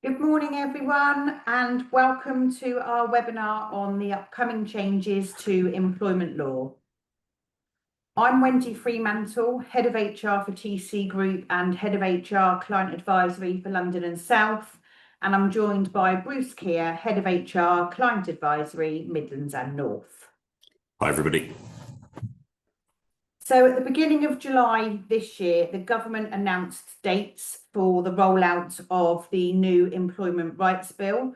Good morning, everyone, and welcome to our webinar on the upcoming changes to employment law. I'm Wendy Fremantle, Head of HR for TC Group and Head of HR Client Advisory for London and South, and I'm joined by Bruce Keir, Head of HR Client Advisory, Midlands and North. Hi, everybody. So at the beginning of July this year, the government announced dates for the rollout of the new Employment Rights Bill,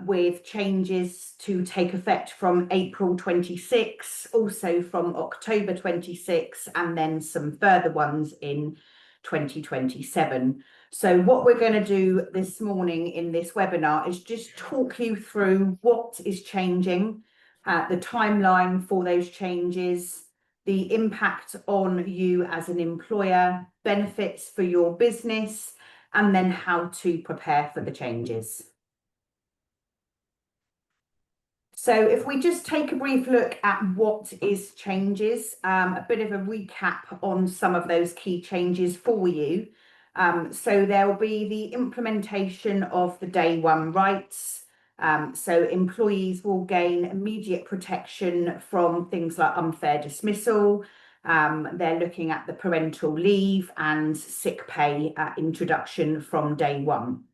with changes to take effect from April 26, also from October 26, and then some further ones in 2027. So what we're going to do this morning in this webinar is just talk you through what is changing, the timeline for those changes, the impact on you as an employer, benefits for your business, and then how to prepare for the changes. So if we just take a brief look at what is changes, a bit of a recap on some of those key changes for you. So there will be the implementation of the day one rights. So employees will gain immediate protection from things like unfair dismissal. They're looking at the parental leave and sick pay introduction from day one.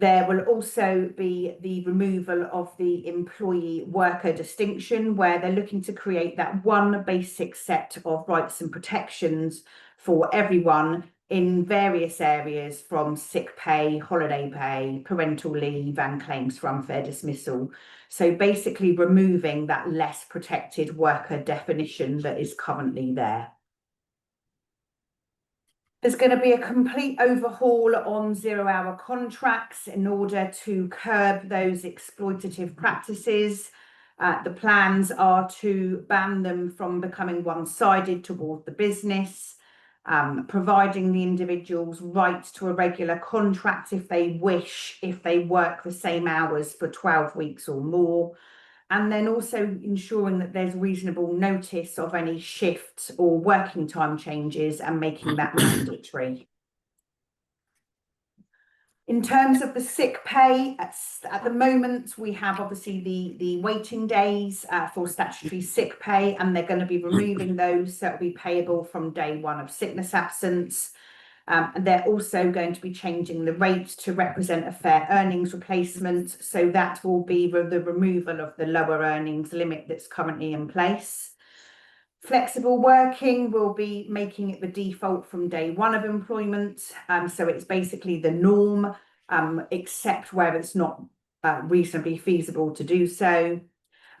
There will also be the removal of the employee worker distinction, where they're looking to create that one basic set of rights and protections for everyone in various areas, from sick pay, holiday pay, parental leave, and claims for unfair dismissal. So basically removing that less protected worker definition that is currently there. There's going to be a complete overhaul on zero-hour contracts in order to curb those exploitative practices. The plans are to ban them from becoming one-sided toward the business, providing the individuals rights to a regular contract if they wish, if they work the same hours for 12 weeks or more, and then also ensuring that there's reasonable notice of any shift or working time changes and making that mandatory. In terms of the sick pay, at the moment, we have obviously the waiting days for statutory sick pay, and they're going to be removing those, so it'll be payable from day one of sickness absence. And they're also going to be changing the rate to represent a fair earnings replacement. So that will be the removal of the lower earnings limit that's currently in place. Flexible working will be making it the default from day one of employment. So it's basically the norm, except where it's not reasonably feasible to do so.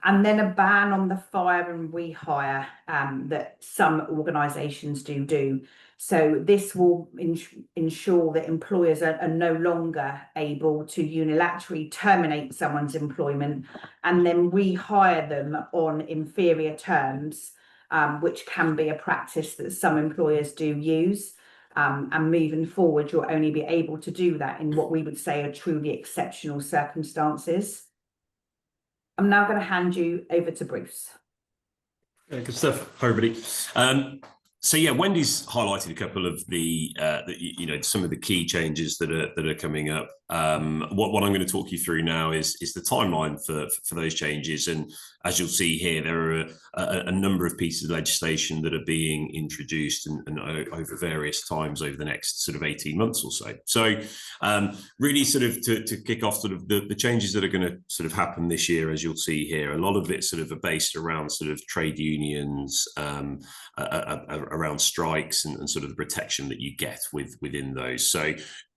And then a ban on the fire and rehire that some organisations do. So this will ensure that employers are no longer able to unilaterally terminate someone's employment and then rehire them on inferior terms, which can be a practice that some employers do use. And moving forward, you'll only be able to do that in what we would say are truly exceptional circumstances. I'm now going to hand you over to Bruce. Yeah, good stuff. Hi, everybody. So yeah, Wendy's highlighted a couple of the some of the key changes that are coming up. What I'm going to talk you through now is the timeline for those changes, and as you'll see here, there are a number of pieces of legislation that are being introduced and over various times over the next sort of 18 months or so. So really sort of to kick off sort of the changes that are going to sort of happen this year, as you'll see here, a lot of it sort of are based around sort of trade unions, around strikes and sort of the protection that you get within those. So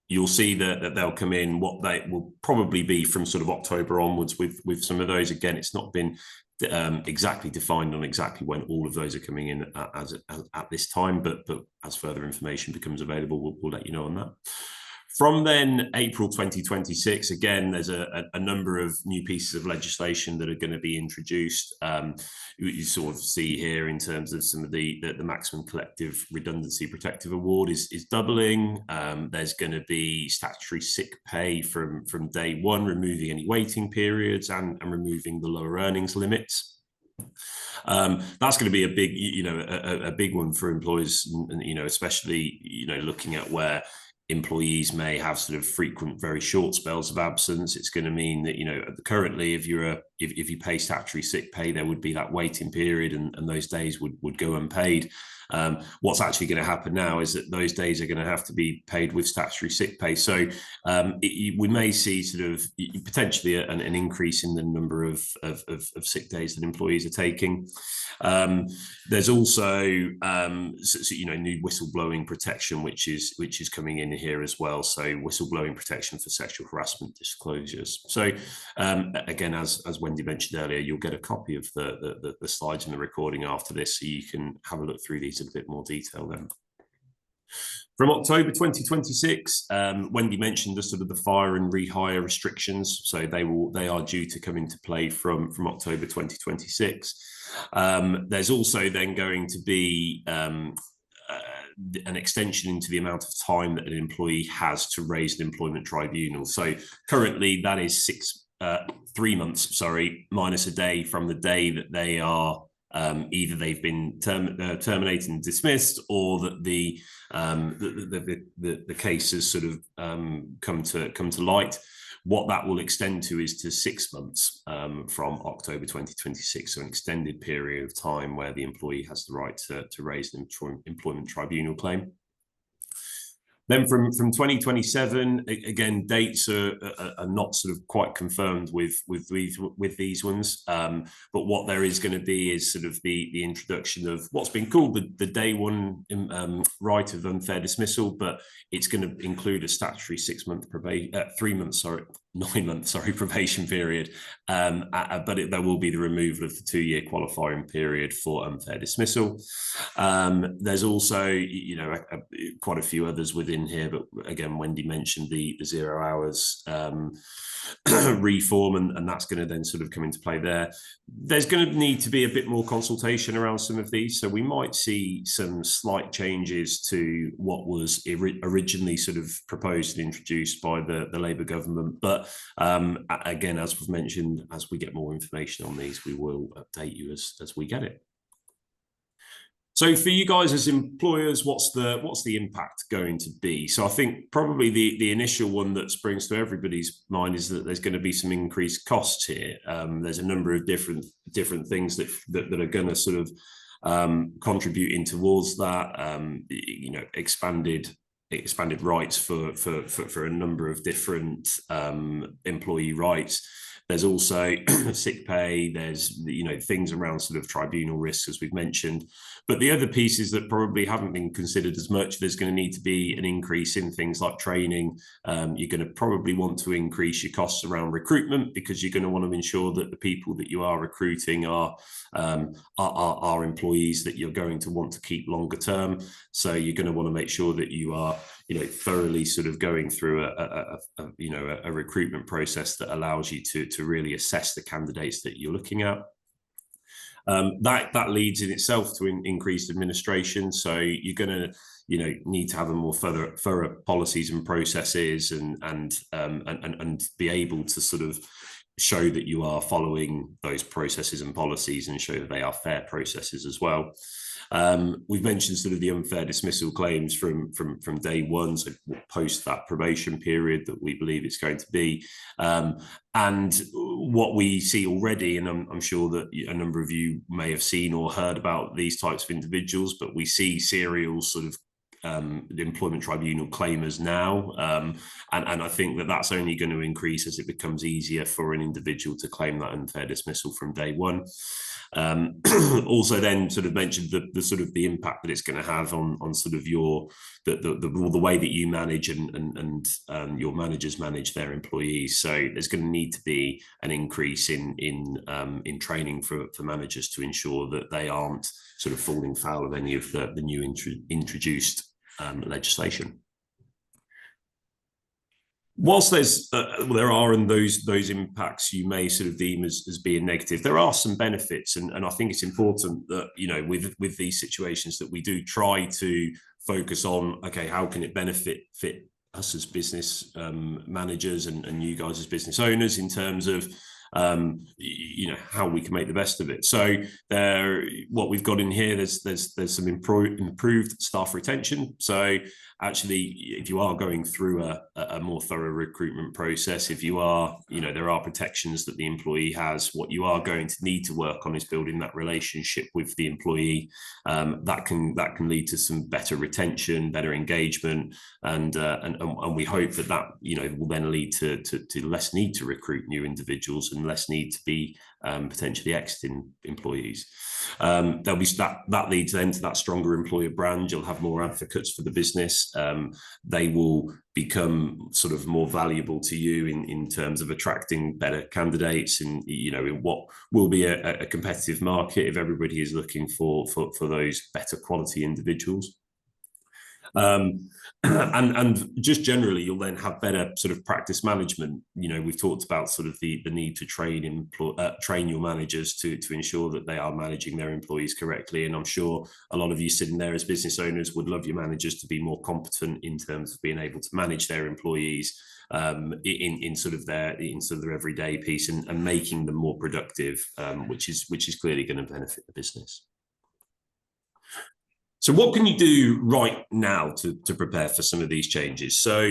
you'll see that they'll come in, what they will probably be from sort of October onwards with some of those. Again, it's not been exactly defined on exactly when all of those are coming in at this time, but as further information becomes available, we'll let you know on that. From then, April 2026, again, there's a number of new pieces of legislation that are going to be introduced. You sort of see here in terms of some of the maximum collective redundancy protective award is doubling. There's going to be statutory sick pay from day one, removing any waiting periods and removing the lower earnings limits. That's going to be a big, a big one for employers, and especially, looking at where employees may have sort of frequent, very short spells of absence. It's going to mean that, you know, currently if you pay statutory sick pay, there would be that waiting period, and those days would go unpaid. What's actually going to happen now is that those days are going to have to be paid with statutory sick pay. So we may see sort of potentially an increase in the number of sick days that employees are taking. There's also you know, new whistleblowing protection, which is coming in here as well. So whistleblowing protection for sexual harassment disclosures. So again, as Wendy mentioned earlier, you'll get a copy of the slides and the recording after this, so you can have a look through these in a bit more detail then. From October 2026, Wendy mentioned the sort of the fire and rehire restrictions. So they are due to come into play from October 2026. There's also then going to be an extension into the amount of time that an employee has to raise an employment tribunal. So currently that is 3 months, minus a day from the day that they are either they've been terminated and dismissed, or that the case has sort of come to light. What that will extend to is to 6 months from October 2026, so an extended period of time where the employee has the right to raise an employment tribunal claim. Then from 2027, again, dates are not sort of quite confirmed with these ones, but what there is going to be is sort of the introduction of what's been called the day one right of unfair dismissal, but it's going to include a statutory 6 month probation, 3 months, 9 months, probation period, but there will be the removal of the 2-year qualifying period for unfair dismissal. There's also, you know, quite a few others within here, but again, Wendy mentioned the 0 hours reform, and that's going to then sort of come into play there. There's going to need to be a bit more consultation around some of these, so we might see some slight changes to what was originally sort of proposed and introduced by the Labour government, but again, as we've mentioned, as we get more information on these, we will update you as we get it. So for you guys as employers, what's the impact going to be? So I think probably the initial one that springs to everybody's mind is that there's going to be some increased costs here. There's a number of different things that are going to sort of contributing towards that. You know, expanded rights for a number of different employee rights. There's also sick pay. There's, you know, things around sort of tribunal risks, as we've mentioned. But the other pieces that probably haven't been considered as much, there's going to need to be an increase in things like training. You're going to probably want to increase your costs around recruitment, because you're going to want to ensure that the people that you are recruiting are employees that you're going to want to keep longer term. So you're going to want to make sure that you are, you know, thoroughly sort of going through a recruitment process that allows you to really assess the candidates that you're looking at. That leads in itself to increased administration. So you're going to, you know, need to have a more thorough policies and processes, and be able to sort of show that you are following those processes and policies, and show that they are fair processes as well. We've mentioned sort of the unfair dismissal claims from day one, so post that probation period that we believe it's going to be. And what we see already, and I'm sure that a number of you may have seen or heard about these types of individuals, but we see serial sort of the employment tribunal claimers now, and I think that that's only going to increase as it becomes easier for an individual to claim that unfair dismissal from day one. Also then sort of mentioned the sort of the impact that it's going to have on sort of the way that you manage and your managers manage their employees. So there's going to need to be an increase in training for managers to ensure that they aren't sort of falling foul of any of the new introduced legislation. Whilst there are in those impacts you may sort of deem as being negative, there are some benefits, and I think it's important that, you know, with these situations, that we do try to focus on, okay, how can it benefit us as business managers and you guys as business owners, in terms of how we can make the best of it. So what we've got in here, there's some improved staff retention. So actually, if you are going through a more thorough recruitment process, if you are, there are protections that the employee has. What you are going to need to work on is building that relationship with the employee. That can lead to some better retention, better engagement, and we hope that will then lead to less need to recruit new individuals and less need to be potentially exiting employees. There'll be that leads then to that stronger employer brand. You'll have more advocates for the business. They will become sort of more valuable to you in terms of attracting better candidates in what will be a competitive market if everybody is looking for those better quality individuals. And just generally, you'll then have better sort of practice management. We've talked about sort of the need to train your managers to ensure that they are managing their employees correctly. And I'm sure a lot of you sitting there as business owners would love your managers to be more competent in terms of being able to manage their employees in sort of their everyday piece and making them more productive, which is clearly going to benefit the business. So what can you do right now to prepare for some of these changes? So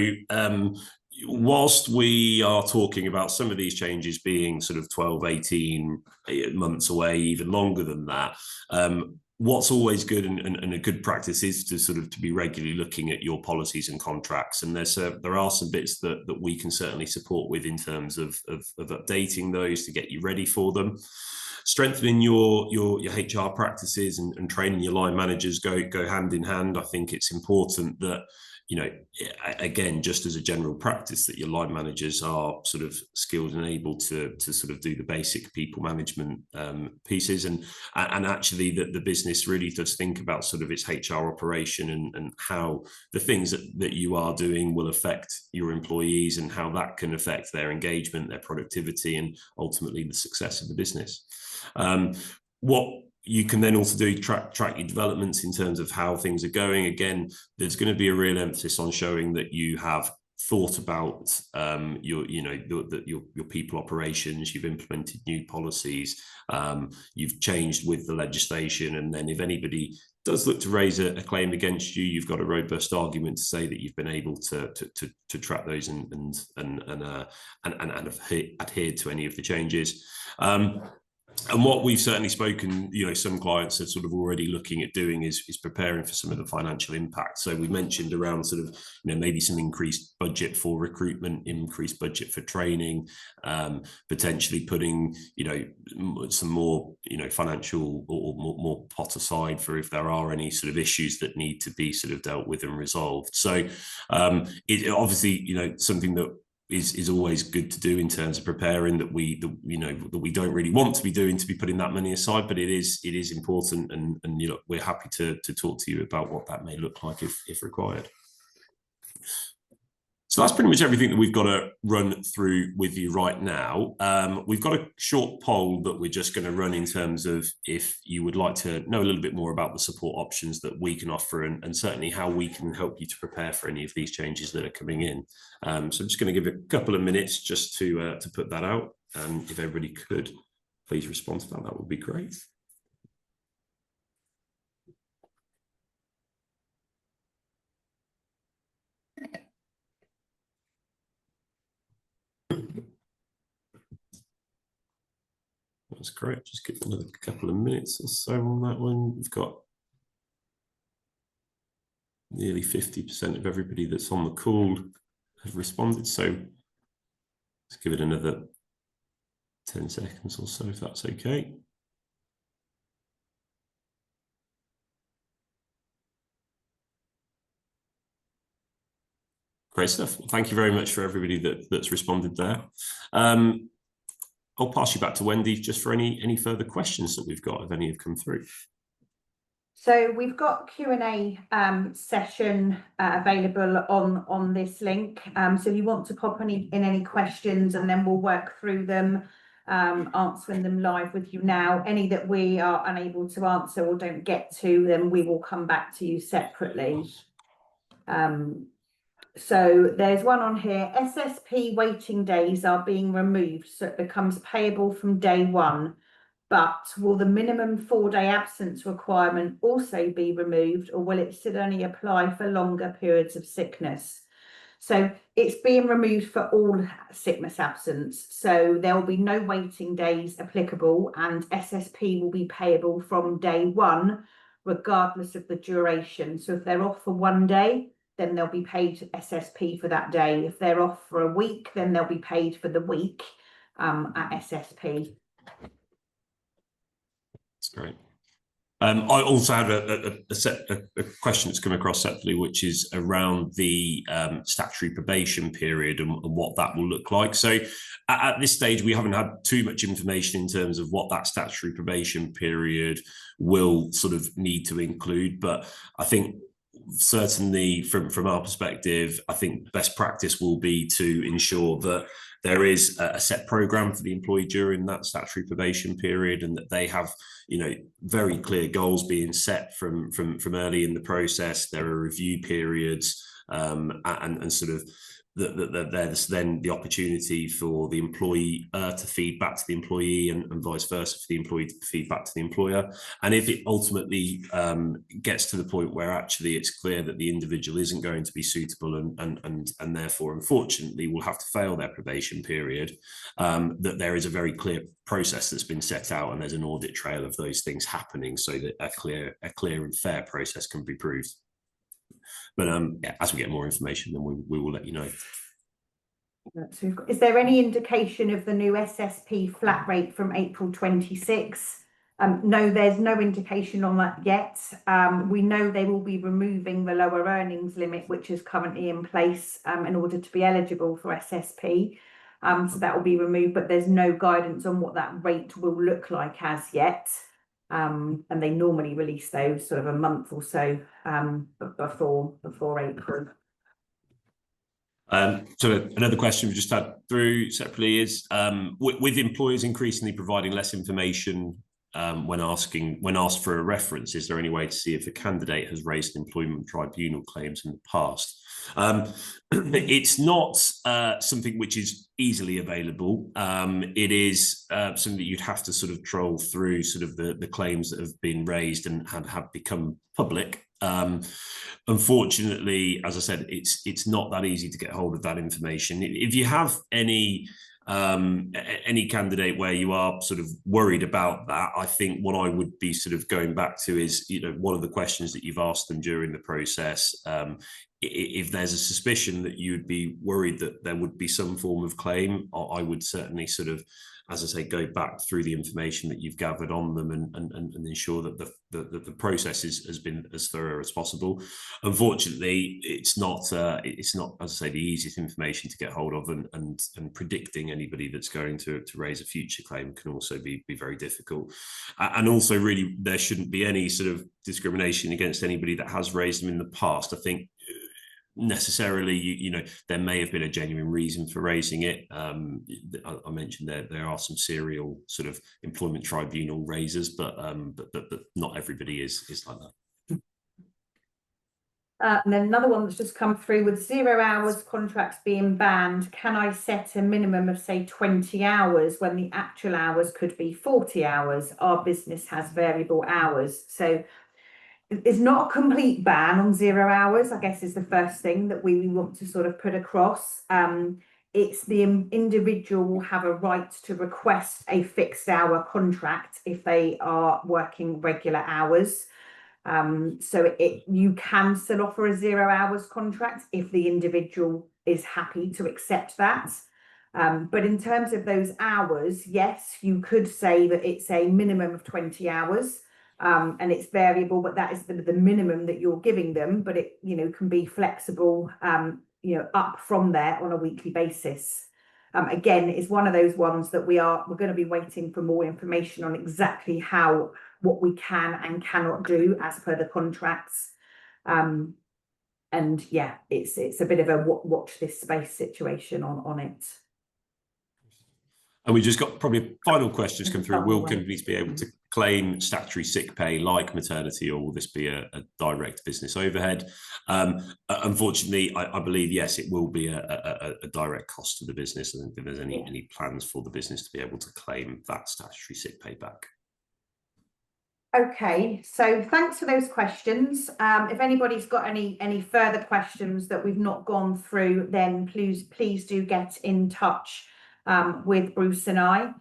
whilst we are talking about some of these changes being sort of 12, 18 months away, even longer than that, what's always good and a good practice is to be regularly looking at your policies and contracts. And there are some bits that we can certainly support with in terms of updating those to get you ready for them. Strengthening your HR practices and training your line managers go hand in hand. I think it's important that, again, just as a general practice, that your line managers are sort of skilled and able to sort of do the basic people management pieces, and actually that the business really does think about sort of its HR operation and how the things that you are doing will affect your employees and how that can affect their engagement, their productivity, and ultimately the success of the business. What you can then also do, track your developments in terms of how things are going. Again, there's going to be a real emphasis on showing that you have thought about your people operations, you've implemented new policies, you've changed with the legislation, and then if anybody does look to raise a claim against you, you've got a robust argument to say that you've been able to track those and adhere to any of the changes. And what we've certainly spoken, some clients are sort of already looking at doing is preparing for some of the financial impact. So we mentioned around sort of, maybe some increased budget for recruitment, increased budget for training, potentially putting, some more, financial or more pot aside for if there are any sort of issues that need to be sort of dealt with and resolved. So it obviously, something that is always good to do in terms of preparing, that we don't really want to be doing, to be putting that money aside, but it is important, and we're happy to talk to you about what that may look like if required. So that's pretty much everything that we've got to run through with you right now. We've got a short poll that we're just going to run in terms of if you would like to know a little bit more about the support options that we can offer, and certainly how we can help you to prepare for any of these changes that are coming in. So I'm just going to give a couple of minutes just to put that out, and if everybody could please respond to that, that would be great. That's great. Just give another couple of minutes or so on that one. We've got nearly 50% of everybody that's on the call have responded. So let's give it another 10 seconds or so, if that's okay. Great stuff. Thank you very much for everybody that's responded there. I'll pass you back to Wendy just for any further questions that we've got, if any have come through. So we've got Q&A session available on this link. So if you want to pop in any questions, and then we'll work through them, answering them live with you now. Any that we are unable to answer or don't get to, then we will come back to you separately. So there's one on here, SSP waiting days are being removed, so it becomes payable from day one. But will the minimum 4-day absence requirement also be removed, or will it still only apply for longer periods of sickness? So it's being removed for all sickness absence. So there will be no waiting days applicable, and SSP will be payable from day one, regardless of the duration. So if they're off for 1 day, then they'll be paid SSP for that day. If they're off for a week, then they'll be paid for the week at SSP. That's great. I also have a question that's come across separately, which is around the statutory probation period and what that will look like. So at this stage, we haven't had too much information in terms of what that statutory probation period will sort of need to include. But I think certainly from our perspective, I think best practice will be to ensure that there is a set program for the employee during that statutory probation period, and that they have, very clear goals being set from early in the process. There are review periods, and sort of there's then the opportunity for the employee to feed back to the employee, and vice versa for the employee to feed back to the employer. And if it ultimately gets to the point where actually it's clear that the individual isn't going to be suitable and therefore unfortunately will have to fail their probation period, that there is a very clear process that's been set out, and there's an audit trail of those things happening, so that a clear and fair process can be proved. But as we get more information, then we will let you know. Is there any indication of the new SSP flat rate from April 26? No, there's no indication on that yet. We know they will be removing the lower earnings limit, which is currently in place, in order to be eligible for SSP. So that will be removed, but there's no guidance on what that rate will look like as yet. And they normally release those sort of a month or so before April. So another question we just had through separately is, with employers increasingly providing less information when asked for a reference, is there any way to see if a candidate has raised employment tribunal claims in the past? It's not something which is easily available. It is something that you'd have to sort of troll through sort of the claims that have been raised and have become public. Unfortunately, as I said, it's not that easy to get hold of that information. If you have any candidate where you are sort of worried about that, I think what I would be sort of going back to is, one of the questions that you've asked them during the process. If there's a suspicion that you would be worried that there would be some form of claim, I would certainly sort of, as I say, go back through the information that you've gathered on them and ensure that the process has been as thorough as possible. Unfortunately, it's not, as I say, the easiest information to get hold of, and predicting anybody that's going to raise a future claim can also be very difficult. And also, really, there shouldn't be any sort of discrimination against anybody that has raised them in the past. I think necessarily, there may have been a genuine reason for raising it. I mentioned there are some serial sort of employment tribunal raisers, but not everybody is like that. And then another one that's just come through: with 0 hours contracts being banned, can I set a minimum of, say, 20 hours when the actual hours could be 40 hours? Our business has variable hours. So it's not a complete ban on 0 hours, I guess, is the first thing that we want to sort of put across. It's the individual will have a right to request a fixed hour contract if they are working regular hours. So you can still offer a 0 hours contract if the individual is happy to accept that. But in terms of those hours, yes, you could say that it's a minimum of 20 hours. And it's variable, but that is the minimum that you're giving them. But it, can be flexible, up from there on a weekly basis. Again, it's one of those ones that we're going to be waiting for more information on exactly what we can and cannot do as per the contracts. And yeah, it's a bit of a watch this space situation on it. And we just got probably final questions come through. Will companies be able to claim statutory sick pay like maternity, or will this be a direct business overhead? Unfortunately, I believe, yes, it will be a direct cost to the business. I don't think there's any plans for the business to be able to claim that statutory sick pay back. Okay, so thanks for those questions. If anybody's got any further questions that we've not gone through, then please do get in touch with Bruce and I.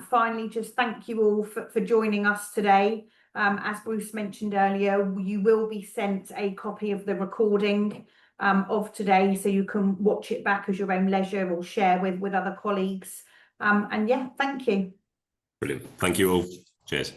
Finally, just thank you all for joining us today. As Bruce mentioned earlier, you will be sent a copy of the recording of today, so you can watch it back at your own leisure or share with other colleagues. And yeah, thank you. Brilliant. Thank you all. Cheers.